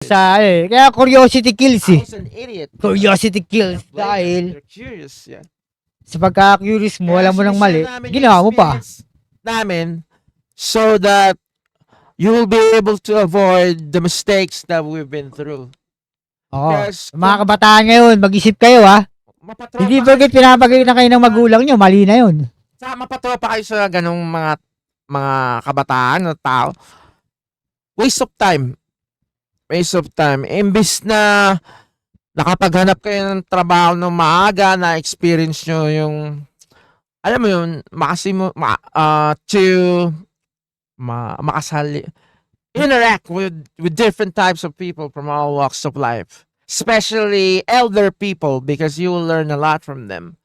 sa kaya curiosity kills I eh. was an idiot. Curiosity kills Blame it. dahil You're curious, yeah. sa pagka-curious mo, alam mo ng mali, sinishare namin yung ginawa mo pa. experience namin so that you will be able to avoid the mistakes that we've been through. Oo. Yes, Mga kabataan ngayon, mag-isip kayo ha. Mapatropa Hindi kayo, bagay pinapagalitan kayo ng magulang nyo, mali na yun. mapatropa kayo sa ganong mga kabataan o tao. Waste of time. Waste of time. Imbis na nakapaghanap kayo ng trabaho ng maaga, na experience nyo yung, alam mo yun, makasali, interact with different types of people from all walks of life. Especially elder people, because you will learn a lot from them.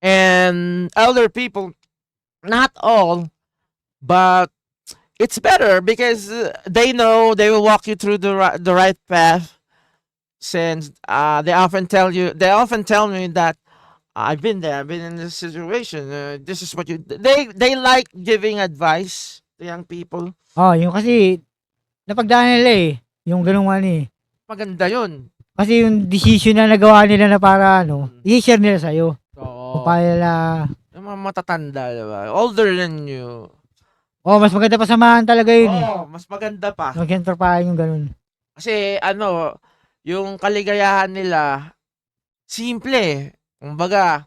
And elder people, not all, but it's better because they know they will walk you through the right path. Since they often tell me that I've been there, I've been in this situation. This is what they like giving advice to young people. Oh, yung kasi, napagdaan nila eh. Yung ganung ano eh. Maganda yun. Kasi yung decision na nagawa nila na para i-share nila sa'yo. Oo. Kung paano nila, Yung mga matatanda, diba? Older than you. mas maganda pa samahan talaga yun eh. Mas maganda pa. Mag-enterprise yung ganun. Kasi yung kaligayahan nila, simple. Kumbaga,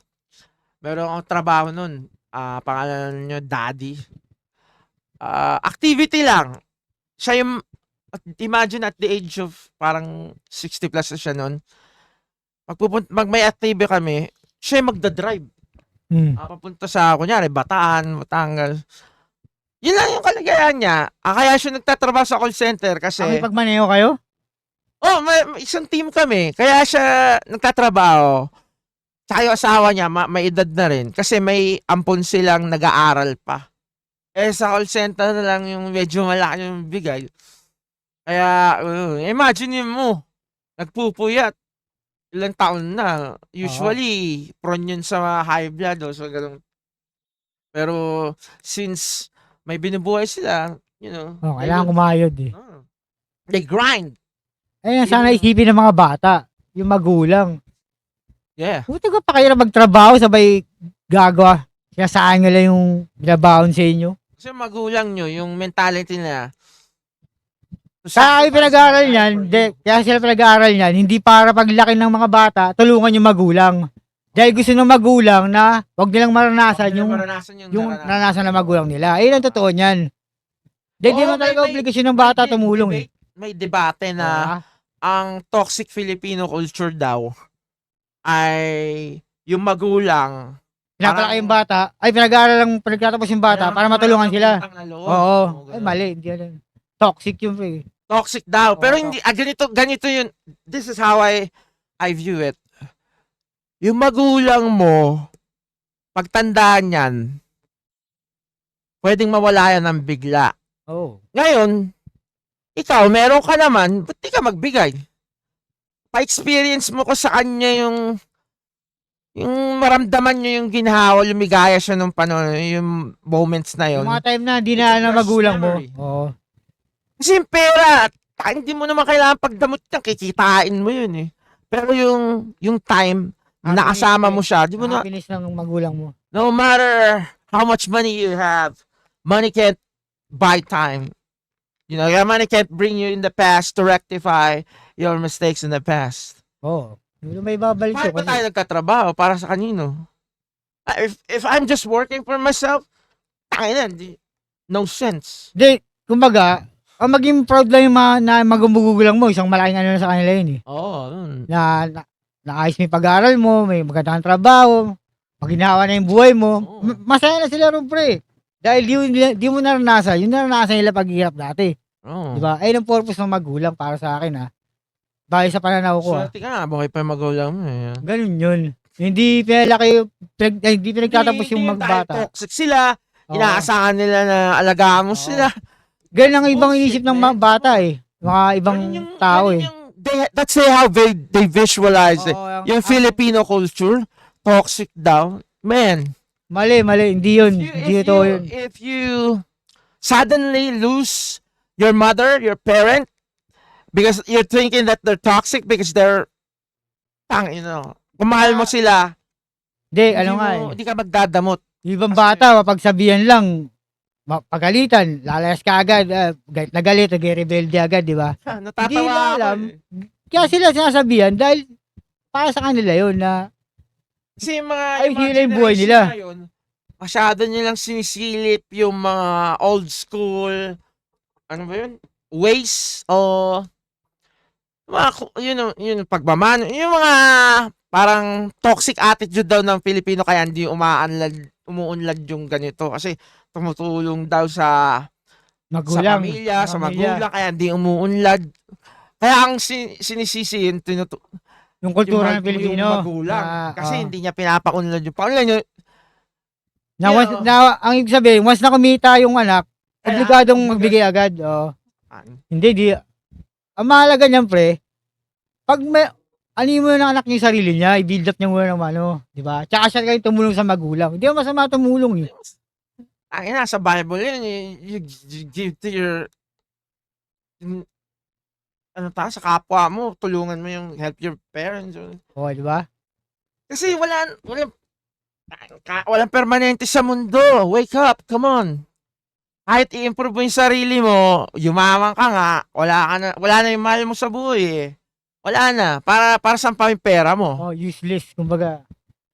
meron akong trabaho nun. Pangalan nyo, Daddy. Activity lang. Siya yung, imagine at the age of parang 60 plus na siya nun. May activity kami, siya yung magdadrive. Papunta sa, kunyari, Bataan, Batangas. Yun lang yung kaligayahan niya. Kaya siya nagtatrabaho sa call center kasi... May pagmaneho kayo? may isang team kami. Kaya siya nagtatrabaho. Tsaka yung asawa niya, may edad na rin. Kasi may ampon silang nag-aaral pa. Sa call center na lang yung medyo malaki yung bigay. Kaya, imagine mo, nagpupuyat. Ilang taon na. Usually, prone yun sa high blood o so ganun. Pero, since may binubuhay sila, kailangan kumayod eh. They grind. Ayun, sana isipin ng mga bata, yung magulang. Yeah. Buti ko pa kayo na magtrabaho, sabay gagawa. Kaya saan nila yung binabaon sa inyo? Kasi magulang nyo, yung mentality nila. Kaya pinag-aaral niyan, kaya sila pinag-aaral niyan, hindi para paglaki ng mga bata, tulungan yung magulang. Dahil gusto ng magulang na wag nilang maranasan yung naranasan ng magulang nila. Ayun ang totoo niyan. Dahil di mo talaga obligasyon ng bata tumulong eh. May debate na ang toxic Filipino culture daw ay yung magulang pinapalaki yung bata, pinagtatapos yung bata para matulungan sila. Oo. Ay mali, hindi yan. Toxic yung toxic daw. Pero hindi, ganito yun. This is how I view it. Yung magulang mo, pagtandaan yan, pwedeng mawala yan ng bigla. Ngayon, ikaw, meron ka naman, ba't di ka magbigay? Pa-experience mo ko sa kanya yung maramdaman nyo yung ginhawa, lumigaya siya nung yung moments na yun. Yung mga time na di na magulang mo. Kasi yung pera, hindi mo naman kailangan pagdamot yan, kikitain mo yun eh. Pero yung time, nakasama mo siya, di mo na, happiness ng magulang mo. no matter how much money you have, money can't buy time. Your money can't bring you in the past to rectify your mistakes in the past. May babalik Bakit ba tayo nagkatrabaho? Para sa kanino? If I'm just working for myself, no sense. Kumbaga, ang maging proud lang yung magugulang mo, isang malaking na sa kanila yun eh. Naayos mo yung pag-aaral mo, may magandang trabaho, maginawa na yung buhay mo, masaya na sila rin pre. Dahil di mo naranasan, yung naranasan nila paghihirap dati. Diba? Ayun ang purpose ng magulang para sa akin ha. Dahil sa pananaw ko Swerte ka nga, buhay pa yung magulang mo eh. Ganun yun. Hindi pinagtatapos yung magbata. Toxic sila, inaasahan nila na alagaan mo sila. Ganun ang ibang inisip ng mga bata eh. Mga ibang tao eh. That's how they visualize it. Yung Filipino culture, toxic daw. Man. Mali. Hindi yun. Hindi ito yun. If you suddenly lose your mother, your parent, Because you're thinking that they're toxic because they're, kung mahal mo sila, Hindi, ano nga eh. hindi ka magdadamot. Ibang Kasi- bata, mapagsabihan lang, pagalitan, lalayas ka agad, galit na galit, nag-rebelde agad, di ba? Natatawa Hindi nila ako alam. eh. Kaya sila sinasabihan dahil para sa kanila yun na Kasi yung mga, Ay, yung mga sila yung buhay generation nila. ngayon, masyado nilang sinisilip yung mga old school, ano ba yun? Ways o yun, pagmamano. Yung mga parang toxic attitude daw ng Pilipino kaya hindi umuunlad yung ganito. Kasi tumutulong daw sa magulang. pamilya, sa magulang, kaya hindi umuunlad. Kaya ang sinisisi yun, Yung kultura ng yung Pilipino. magulang. na, Kasi hindi niya pinapaunlad yung pamilya niya. ang ibig sabihin, once na kumita yung anak, obligadong magbigay agad. Hindi, di. Ang mahalaga niyan, pre, pag may, ano mo ng anak niya yung sarili niya, i-build up niya muna ng ano, di ba? Tsaka siya kayo tumulong sa magulang. Hindi mo masama tumulong eh. Ang ina, sa Bible yun, you give to your, sa kapwa mo, tulungan mo yung help your parents. Oo, di ba? Kasi walang permanente sa mundo. Wake up, come on. Kahit i-improve mo yung sarili mo, yumaman ka nga, wala na yung mahal mo sa buhay eh. Wala na. Para saan pa yung pera mo? Useless, kumbaga.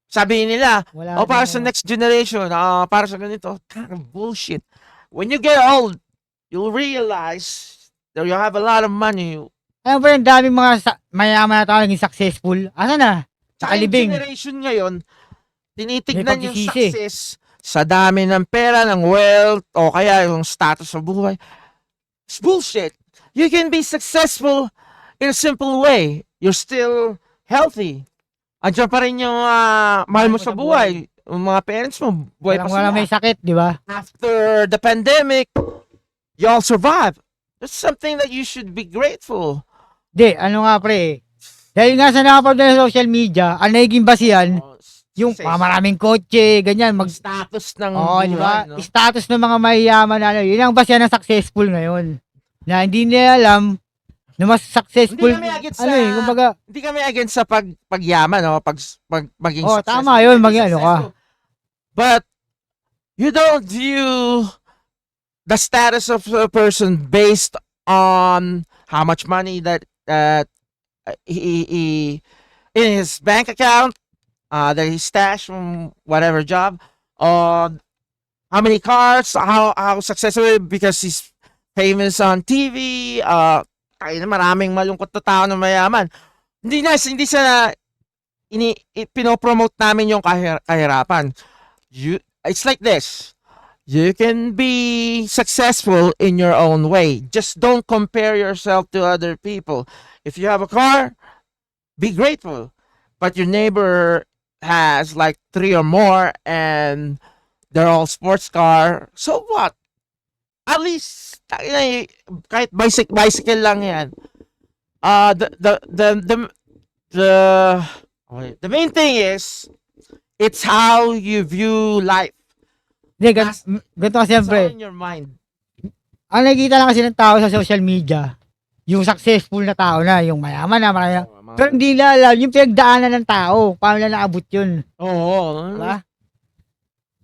Sabihin nila, Wala para sa next generation, para sa ganito. Kind of bullshit. When you get old, you'll realize that you have a lot of money. Alam ba yung daming mga mayaman na tao naging successful? Asa na? Sa Yung kalibing. generation ngayon, tinitignan May yung pagsisisi. success sa dami ng pera, ng wealth, o kaya yung status sa buhay. It's bullshit. You can be successful in a simple way. You're still healthy. Andiyan pa rin yung mahal mo sa buhay. Yung mga parents mo, buhay pa Walang sila. may sakit, di ba? After the pandemic, you all survive. That's something that you should be grateful. Di, ano nga pre, dahil nga sa nakapag sa social media, ang nagiging basihan, yung maraming kotse, ganyan, status ng di ba? buhay, no? Status ng mga mayayaman na ano, yun ang basihan ng successful ngayon. Na hindi nila alam na mas successful, Hindi kami against kumbaga, hindi kami against sa pagyaman, no? Maging successful. tama yun, maging ano ka. But you don't view the status of a person based on how much money that he in his bank account, that he stashed from whatever job, how many cars, how successful because he's famous on TV, kaya maraming malungkot na tao na mayaman. Hindi sa pinopromote namin yung kahirapan. It's like this. You can be successful in your own way. Just don't compare yourself to other people. If you have a car, be grateful. But your neighbor has like 3 or more and they're all sports car. So what? At least kahit bicycle lang yan. The main thing is it's how you view life. Hindi, ganito kasi yan, It's pre. all in your mind. Ang nakikita lang kasi ng tao sa social media, yung successful na tao na, yung mayaman na, marami. Pero hindi nila alam yung pinagdaanan ng tao, paano nila naabot yun. Oo. Diba?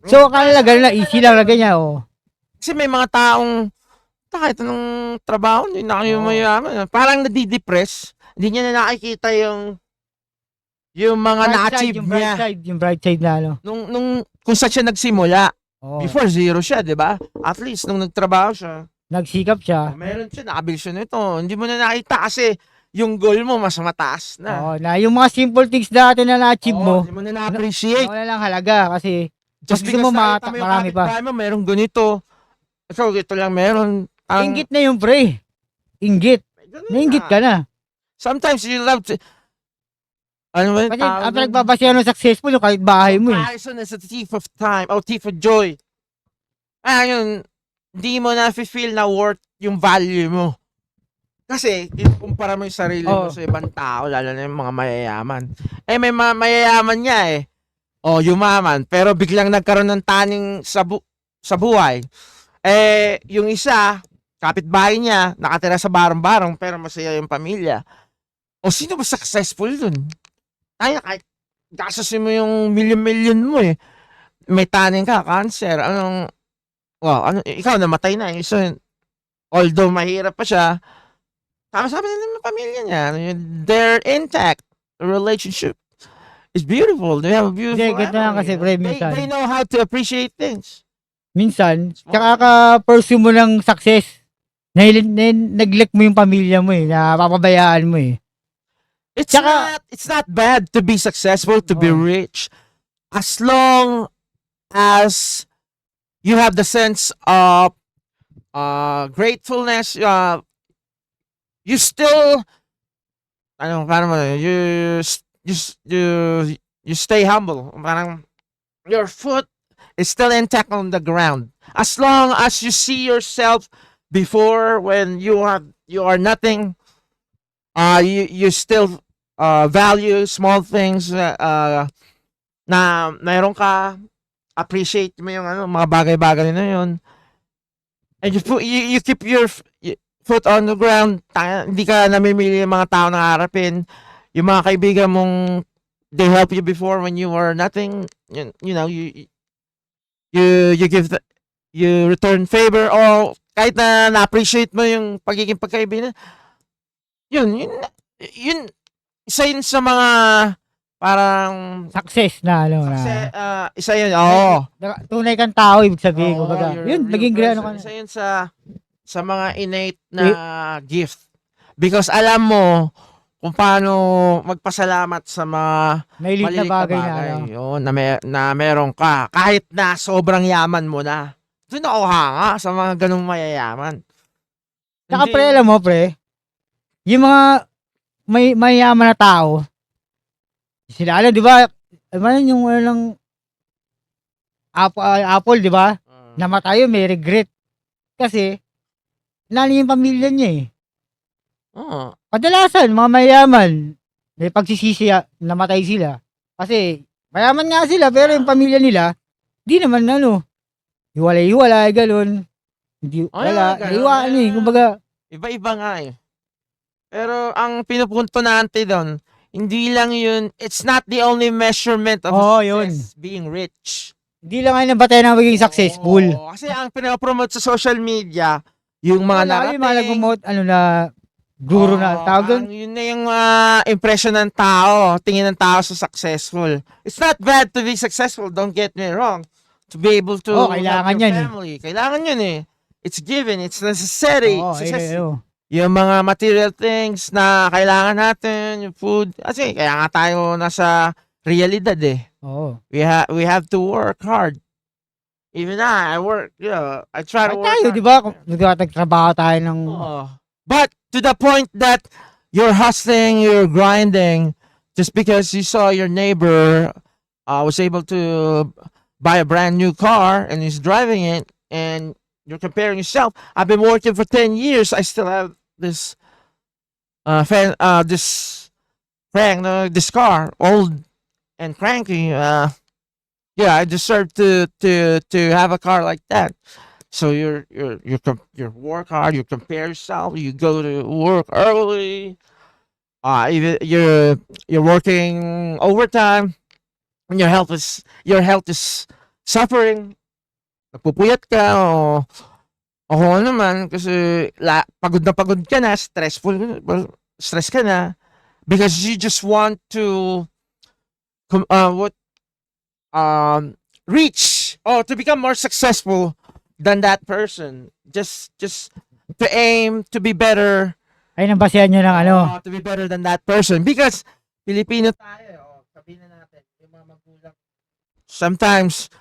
So, akala ganun na, easy lang lagay niya, Kasi may mga taong kahit anong trabaho, hindi na kayo Oo. mayaman. Parang nadidepress. Hindi niya na nakikita yung mga na-achieve niya. Yung bright side na, ano. Nung kung saan siya nagsimula. Oo. Before, zero siya, di ba? At least, nung nagtrabaho siya, Nagsikap siya. meron siya, nakabil siya nito. Hindi mo na nakita kasi yung goal mo mas mataas na. Oo, na yung mga simple things dati na na-achieve mo, Hindi mo na na-appreciate. wala lang halaga kasi Just gusto mo nakita mo yung marami pa. kapitbahay mo, merong ganito. Ikaw, ito lang meron. Inggit na yung pre. Inggit. Nainggit ka na. Sometimes you love to, ano ba yung Kasi tawag ang doon? pinagbabasihan ng successful yung kahit bahay mo eh. Comparison is a thief of time, or thief of joy. Ayun, hindi mo na feel na worth yung value mo. Kasi, kumpara mo yung sarili mo Oo. sa ibang tao, lalo na yung mga mayayaman. May mayayaman niya eh. Yumaman, pero biglang nagkaroon ng taning sa buhay. Yung isa, kapitbahay niya, nakatira sa barong-barong, pero masaya yung pamilya. O sino ba successful dun? Kaya kahit gastusin mo yung milyon-milyon mo eh. May taning ka, cancer, ikaw namatay na. So, although mahirap pa siya, sama-sama nila yung pamilya niya. They're intact. The relationship is beautiful. They have a beautiful Hindi, ganito lang kasi, pre, minsan. They know how to appreciate things. Minsan, tsaka ka-pursue mo ng success, neglect mo yung pamilya mo eh, napapabayaan mo eh. It's not bad to be successful, to be Oh. rich, as long as you have the sense of gratefulness. You still, parang you stay humble. Parang your foot is still intact on the ground. As long as you see yourself before when you are nothing, you still value small things na mayroon ka, appreciate mo yung mga bagay-bagay na yun. And you keep your foot on the ground. Hindi ka namimili yung mga tao na harapin. Yung mga kaibigan mong they help you before when you were nothing. You know, you you return favor, o kahit na na-appreciate mo yung pagiging pagkaibigan. Yun isa yun sa mga parang Success na isa yun. Oo. Tunay kang tao, ibig sabihin, Oo, kumbaga. you're Yun, a real naging person. ano ka na. Isa yun sa mga innate na gift. Because alam mo kung paano magpasalamat sa mga Malilit na maliliit bagay na. Yun, na meron ka. Kahit na sobrang yaman mo na. Doon ako hanga sa mga ganung mayayaman. Tsaka Hindi- pre, alam mo pre, yung mga mayayaman na tao, sila alam, di ba, yung walang Apple, di ba? Namatay yun, may regret. Kasi, nani yung pamilya niya eh. Oo. Kadalasan, mga mayayaman, may pagsisisi, namatay sila. Kasi, mayaman nga sila, pero yung pamilya nila, di naman hiwalay-hiwalay, galon. Hindi, wala, ganun. naiwaan eh, kumbaga, Iba-iba nga eh. Pero ang pinupunto natin doon, hindi lang yun, it's not the only measurement of success, being rich. hindi lang kayo nabatay na maging successful. Oo, kasi ang pinapromote sa social media, yung mga Wala, yung mga narating, nag-promote, guru na, tawag doon. yun na yung impression ng tao, tingin ng tao sa successful. It's not bad to be successful, don't get me wrong. To be able to kailangan help your yan eh. family. Kailangan yun eh. It's given, it's necessary. Oo, Yung mga material things na kailangan natin, yung food. Kasi kaya nga tayo nasa realidad eh. Oo. We have to work hard. Even I work, I try to Ay work tayo, hard. di ba? Nagtatrabaho tayo ng... But to the point that you're hustling, you're grinding, just because you saw your neighbor was able to buy a brand new car and he's driving it, and you're comparing yourself. I've been working for 10 years. I still have this this car, old and cranky. I deserve to have a car like that. So you work hard. You compare yourself. You go to work early. Even you're working overtime, and your health is suffering. Nagpupuyat ka o kung ano naman kasi pagod ka na, stress ka na because you just want to reach or to become more successful than that person. Just to aim to be better. Ay, nabasihan nyo ng To be better than that person because Pilipino tayo. Sabihin na natin, yung mga magulang. Sometimes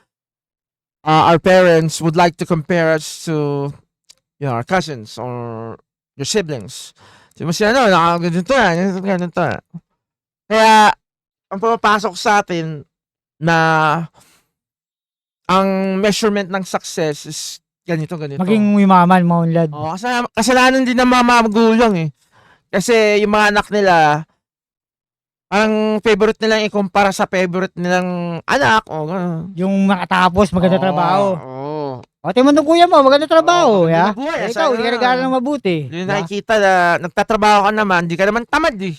our parents would like to compare us to our cousins or your siblings. Sabi mo siya, ganito na. Kaya, ang pumapasok sa atin na ang measurement ng success is ganito. Maging umaman, maunlad. Kasalanan din ng mga magulang eh. Kasi yung mga anak nila, ang favorite nilang ikumpara sa favorite nilang anak. Yung makatapos, maganda trabaho. O, tingnan mo nung kuya mo, maganda trabaho, Oo, ya. maganda buhay, Eh, ikaw, sana. hindi ka nag-aaral ng mabuti. Yung Ya. nakikita na nagtatrabaho ka naman, di ka naman tamad eh.